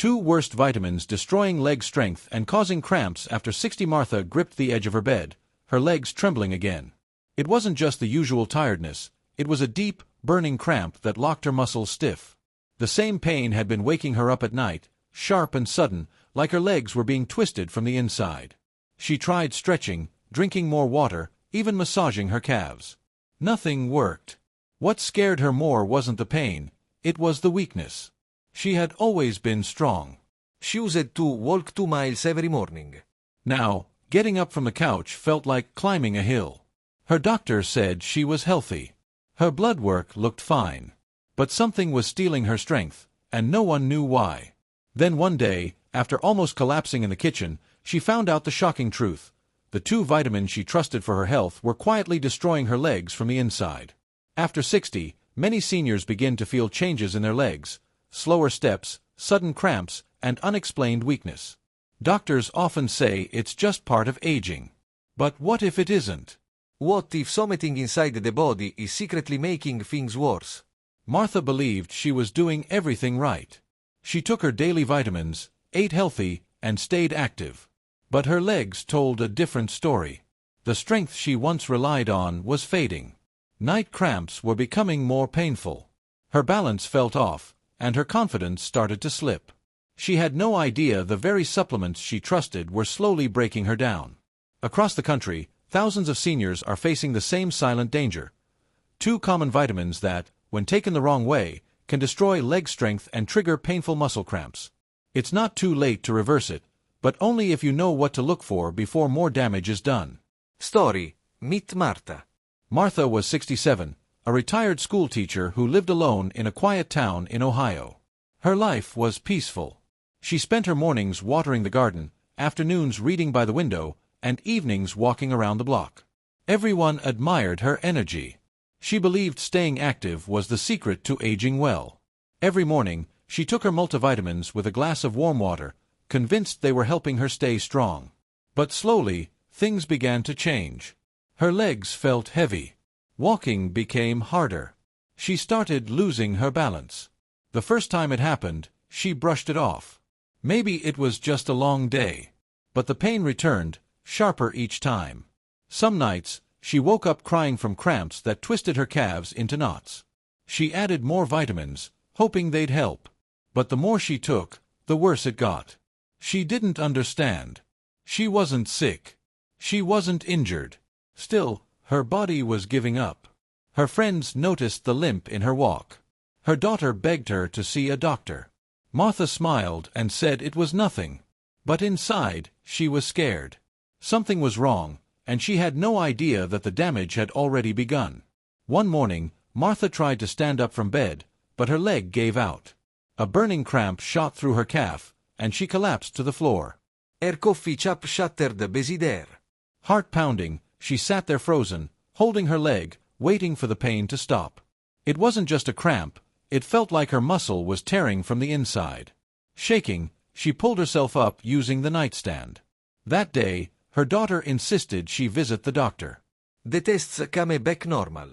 Two worst vitamins destroying leg strength and causing cramps after 60. Martha gripped the edge of her bed, her legs trembling again. It wasn't just the usual tiredness, it was a deep, burning cramp that locked her muscles stiff. The same pain had been waking her up at night, sharp and sudden, like her legs were being twisted from the inside. She tried stretching, drinking more water, even massaging her calves. Nothing worked. What scared her more wasn't the pain, it was the weakness. She had always been strong. She used to walk 2 miles every morning. Now, getting up from the couch felt like climbing a hill. Her doctor said she was healthy. Her blood work looked fine. But something was stealing her strength, and no one knew why. Then one day, after almost collapsing in the kitchen, she found out the shocking truth. The two vitamins she trusted for her health were quietly destroying her legs from the inside. After 60, many seniors begin to feel changes in their legs, slower steps, sudden cramps, and unexplained weakness. Doctors often say it's just part of aging. But what if it isn't? What if something inside the body is secretly making things worse? Martha believed she was doing everything right. She took her daily vitamins, ate healthy, and stayed active. But her legs told a different story. The strength she once relied on was fading. Night cramps were becoming more painful. Her balance felt off, and her confidence started to slip. She had no idea the very supplements she trusted were slowly breaking her down. Across the country, thousands of seniors are facing the same silent danger. Two common vitamins that, when taken the wrong way, can destroy leg strength and trigger painful muscle cramps. It's not too late to reverse it, but only if you know what to look for before more damage is done. Story: Meet Martha. Martha was 67, a retired school teacher who lived alone in a quiet town in Ohio. Her life was peaceful. She spent her mornings watering the garden, afternoons reading by the window, and evenings walking around the block. Everyone admired her energy. She believed staying active was the secret to aging well. Every morning, she took her multivitamins with a glass of warm water, convinced they were helping her stay strong. But slowly, things began to change. Her legs felt heavy. Walking became harder. She started losing her balance. The first time it happened, she brushed it off. Maybe it was just a long day. But the pain returned, sharper each time. Some nights, she woke up crying from cramps that twisted her calves into knots. She added more vitamins, hoping they'd help. But the more she took, the worse it got. She didn't understand. She wasn't sick. She wasn't injured. Still, her body was giving up. Her friends noticed the limp in her walk. Her daughter begged her to see a doctor. Martha smiled and said it was nothing. But inside, she was scared. Something was wrong, and she had no idea that the damage had already begun. One morning, Martha tried to stand up from bed, but her leg gave out. A burning cramp shot through her calf, and she collapsed to the floor. Her coffee cup shattered besider. Heart pounding, she sat there frozen, holding her leg, waiting for the pain to stop. It wasn't just a cramp, it felt like her muscle was tearing from the inside. Shaking, she pulled herself up using the nightstand. That day, her daughter insisted she visit the doctor. The tests came back normal.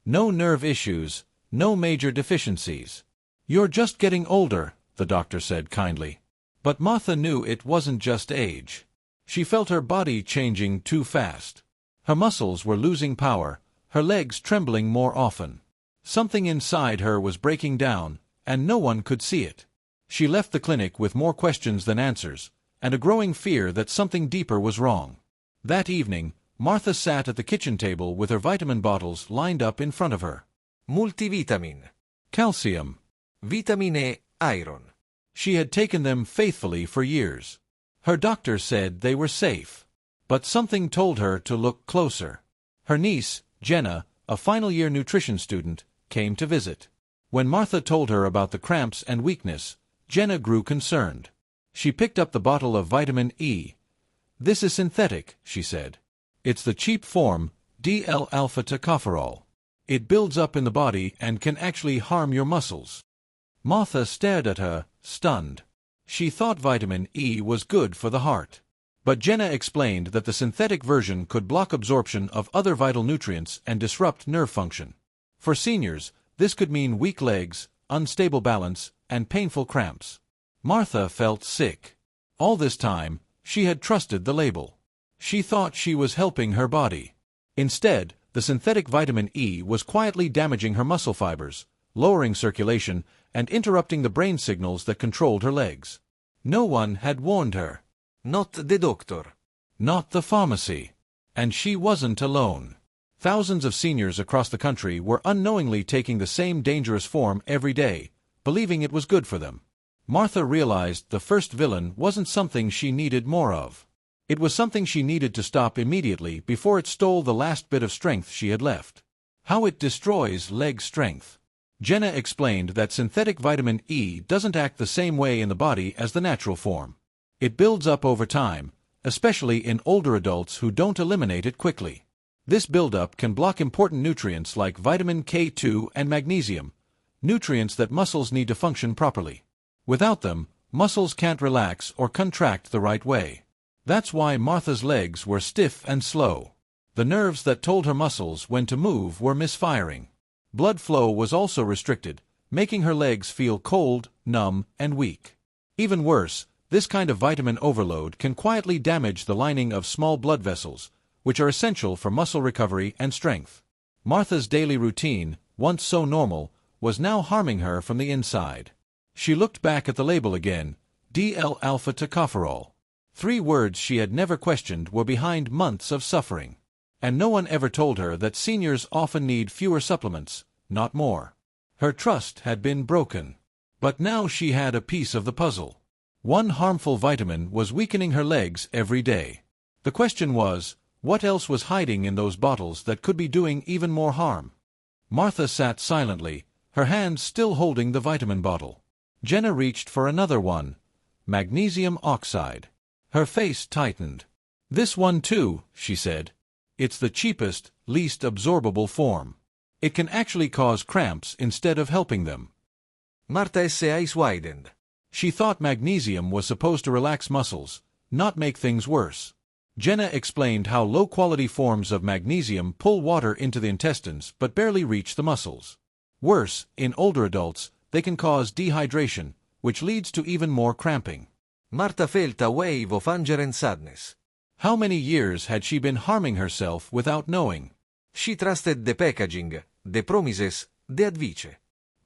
No nerve issues, no major deficiencies. You're just getting older, the doctor said kindly. But Martha knew it wasn't just age. She felt her body changing too fast. Her muscles were losing power, her legs trembling more often. Something inside her was breaking down, and no one could see it. She left the clinic with more questions than answers, and a growing fear that something deeper was wrong. That evening, Martha sat at the kitchen table with her vitamin bottles lined up in front of her. Multivitamin. Calcium. Vitamin E, iron. She had taken them faithfully for years. Her doctor said they were safe. But something told her to look closer. Her niece, Jenna, a final-year nutrition student, came to visit. When Martha told her about the cramps and weakness, Jenna grew concerned. She picked up the bottle of vitamin E. "This is synthetic," she said. "It's the cheap form, D-L-alpha-tocopherol. It builds up in the body and can actually harm your muscles." Martha stared at her, stunned. She thought vitamin E was good for the heart. But Jenna explained that the synthetic version could block absorption of other vital nutrients and disrupt nerve function. For seniors, this could mean weak legs, unstable balance, and painful cramps. Martha felt sick. All this time, she had trusted the label. She thought she was helping her body. Instead, the synthetic vitamin E was quietly damaging her muscle fibers, lowering circulation, and interrupting the brain signals that controlled her legs. No one had warned her. Not the doctor. Not the pharmacy. And she wasn't alone. Thousands of seniors across the country were unknowingly taking the same dangerous form every day, believing it was good for them. Martha realized the first villain wasn't something she needed more of. It was something she needed to stop immediately before it stole the last bit of strength she had left. How it destroys leg strength. Jenna explained that synthetic vitamin E doesn't act the same way in the body as the natural form. It builds up over time, especially in older adults who don't eliminate it quickly. This buildup can block important nutrients like vitamin K2 and magnesium, nutrients that muscles need to function properly. Without them, muscles can't relax or contract the right way. That's why Martha's legs were stiff and slow. The nerves that told her muscles when to move were misfiring. Blood flow was also restricted, making her legs feel cold, numb, and weak. Even worse, this kind of vitamin overload can quietly damage the lining of small blood vessels, which are essential for muscle recovery and strength. Martha's daily routine, once so normal, was now harming her from the inside. She looked back at the label again, D-L-alpha-tocopherol. 3 words she had never questioned were behind months of suffering. And no one ever told her that seniors often need fewer supplements, not more. Her trust had been broken. But now she had a piece of the puzzle. One harmful vitamin was weakening her legs every day. The question was, what else was hiding in those bottles that could be doing even more harm? Martha sat silently, her hands still holding the vitamin bottle. Jenna reached for another one, magnesium oxide. Her face tightened. This one too, she said. It's the cheapest, least absorbable form. It can actually cause cramps instead of helping them. Martha's eyes widened. She thought magnesium was supposed to relax muscles, not make things worse. Jenna explained how low-quality forms of magnesium pull water into the intestines but barely reach the muscles. Worse, in older adults, they can cause dehydration, which leads to even more cramping. Martha felt a wave of anger and sadness. How many years had she been harming herself without knowing? She trusted the packaging, the promises, the advice.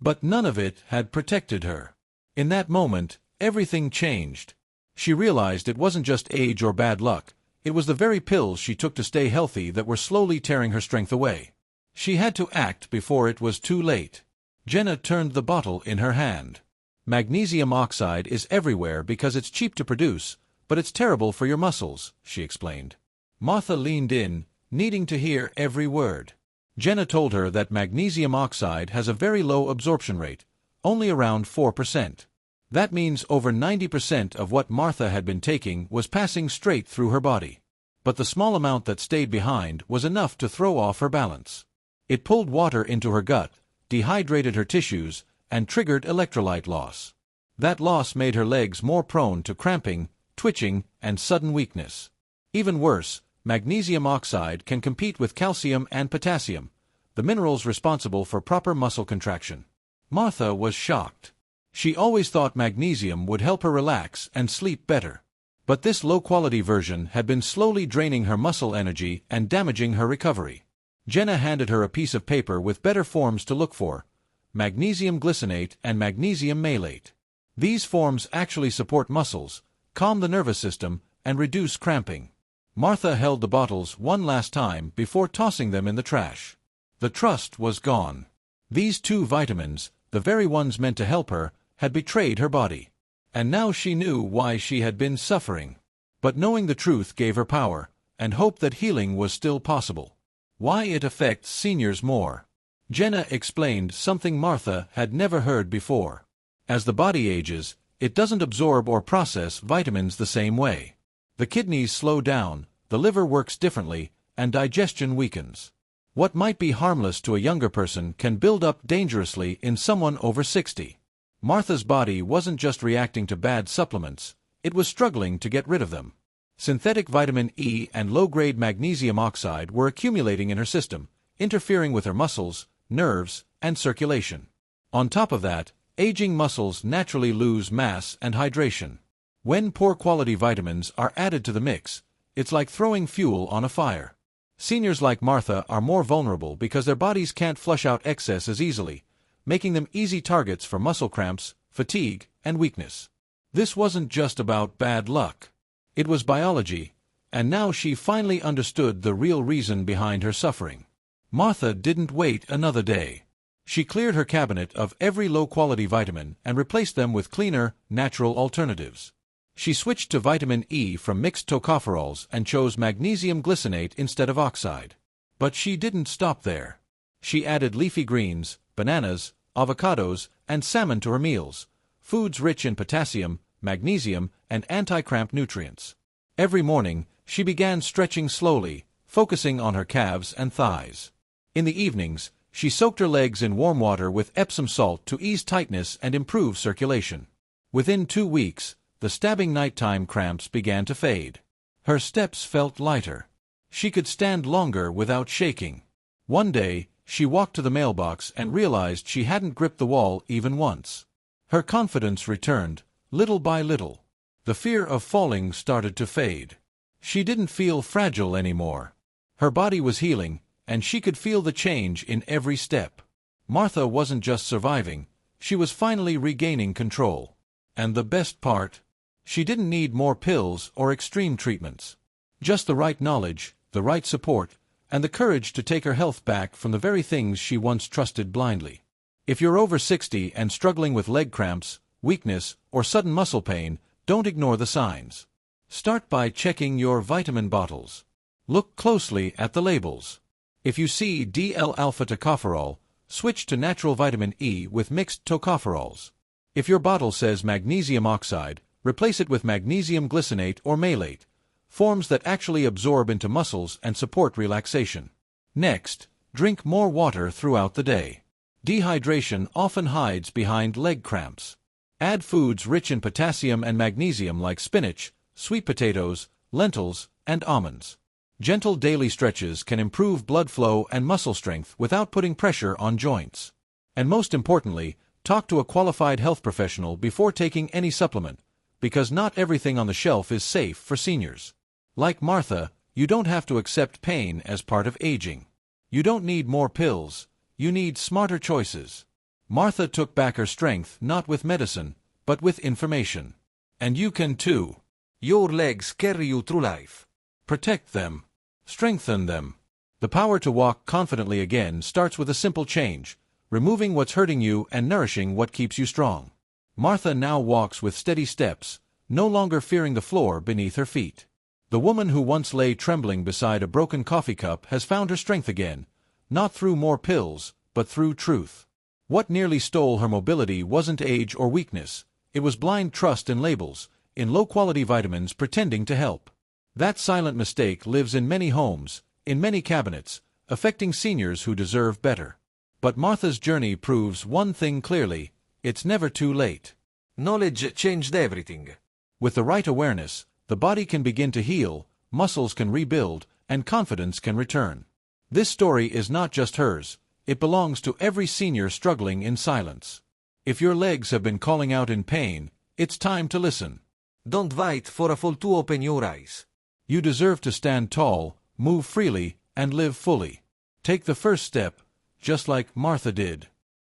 But none of it had protected her. In that moment, everything changed. She realized it wasn't just age or bad luck. It was the very pills she took to stay healthy that were slowly tearing her strength away. She had to act before it was too late. Jenna turned the bottle in her hand. Magnesium oxide is everywhere because it's cheap to produce, but it's terrible for your muscles, she explained. Martha leaned in, needing to hear every word. Jenna told her that magnesium oxide has a very low absorption rate, only around 4%. That means over 90% of what Martha had been taking was passing straight through her body. But the small amount that stayed behind was enough to throw off her balance. It pulled water into her gut, dehydrated her tissues, and triggered electrolyte loss. That loss made her legs more prone to cramping, twitching, and sudden weakness. Even worse, magnesium oxide can compete with calcium and potassium, the minerals responsible for proper muscle contraction. Martha was shocked. She always thought magnesium would help her relax and sleep better. But this low-quality version had been slowly draining her muscle energy and damaging her recovery. Jenna handed her a piece of paper with better forms to look for: magnesium glycinate and magnesium malate. These forms actually support muscles, calm the nervous system, and reduce cramping. Martha held the bottles one last time before tossing them in the trash. The trust was gone. These 2 vitamins, the very ones meant to help her, had betrayed her body. And now she knew why she had been suffering. But knowing the truth gave her power, and hope that healing was still possible. Why it affects seniors more. Jenna explained something Martha had never heard before. As the body ages, it doesn't absorb or process vitamins the same way. The kidneys slow down, the liver works differently, and digestion weakens. What might be harmless to a younger person can build up dangerously in someone over 60. Martha's body wasn't just reacting to bad supplements, it was struggling to get rid of them. Synthetic vitamin E and low-grade magnesium oxide were accumulating in her system, interfering with her muscles, nerves, and circulation. On top of that, Aging muscles naturally lose mass and hydration. When poor quality vitamins are added to the mix, it's like throwing fuel on a fire. Seniors like Martha are more vulnerable because their bodies can't flush out excess as easily, making them easy targets for muscle cramps, fatigue, and weakness. This wasn't just about bad luck. It was biology, and now she finally understood the real reason behind her suffering. Martha didn't wait another day. She cleared her cabinet of every low-quality vitamin and replaced them with cleaner, natural alternatives. She switched to vitamin E from mixed tocopherols and chose magnesium glycinate instead of oxide. But she didn't stop there. She added leafy greens, bananas, avocados, and salmon to her meals, foods rich in potassium, magnesium, and anti-cramp nutrients. Every morning, she began stretching slowly, focusing on her calves and thighs. In the evenings, she soaked her legs in warm water with Epsom salt to ease tightness and improve circulation. Within 2 weeks, the stabbing nighttime cramps began to fade. Her steps felt lighter. She could stand longer without shaking. One day, she walked to the mailbox and realized she hadn't gripped the wall even once. Her confidence returned, little by little. The fear of falling started to fade. She didn't feel fragile anymore. Her body was healing, and she could feel the change in every step. Martha wasn't just surviving, she was finally regaining control. And the best part? She didn't need more pills or extreme treatments. Just the right knowledge, the right support, and the courage to take her health back from the very things she once trusted blindly. If you're over 60 and struggling with leg cramps, weakness, or sudden muscle pain, don't ignore the signs. Start by checking your vitamin bottles. Look closely at the labels. If you see DL-alpha tocopherol, switch to natural vitamin E with mixed tocopherols. If your bottle says magnesium oxide, replace it with magnesium glycinate or malate, forms that actually absorb into muscles and support relaxation. Next, drink more water throughout the day. Dehydration often hides behind leg cramps. Add foods rich in potassium and magnesium like spinach, sweet potatoes, lentils, and almonds. Gentle daily stretches can improve blood flow and muscle strength without putting pressure on joints. And most importantly, talk to a qualified health professional before taking any supplement, because not everything on the shelf is safe for seniors. Like Martha, you don't have to accept pain as part of aging. You don't need more pills, you need smarter choices. Martha took back her strength not with medicine, but with information. And you can too. Your legs carry you through life. Protect them. Strengthen them. The power to walk confidently again starts with a simple change, removing what's hurting you and nourishing what keeps you strong. Martha now walks with steady steps, no longer fearing the floor beneath her feet. The woman who once lay trembling beside a broken coffee cup has found her strength again, not through more pills, but through truth. What nearly stole her mobility wasn't age or weakness, it was blind trust in labels, in low-quality vitamins pretending to help. That silent mistake lives in many homes, in many cabinets, affecting seniors who deserve better. But Martha's journey proves one thing clearly: it's never too late. Knowledge changed everything. With the right awareness, the body can begin to heal, muscles can rebuild, and confidence can return. This story is not just hers, it belongs to every senior struggling in silence. If your legs have been calling out in pain, it's time to listen. Don't wait for a fall to open your eyes. You deserve to stand tall, move freely, and live fully. Take the first step, just like Martha did.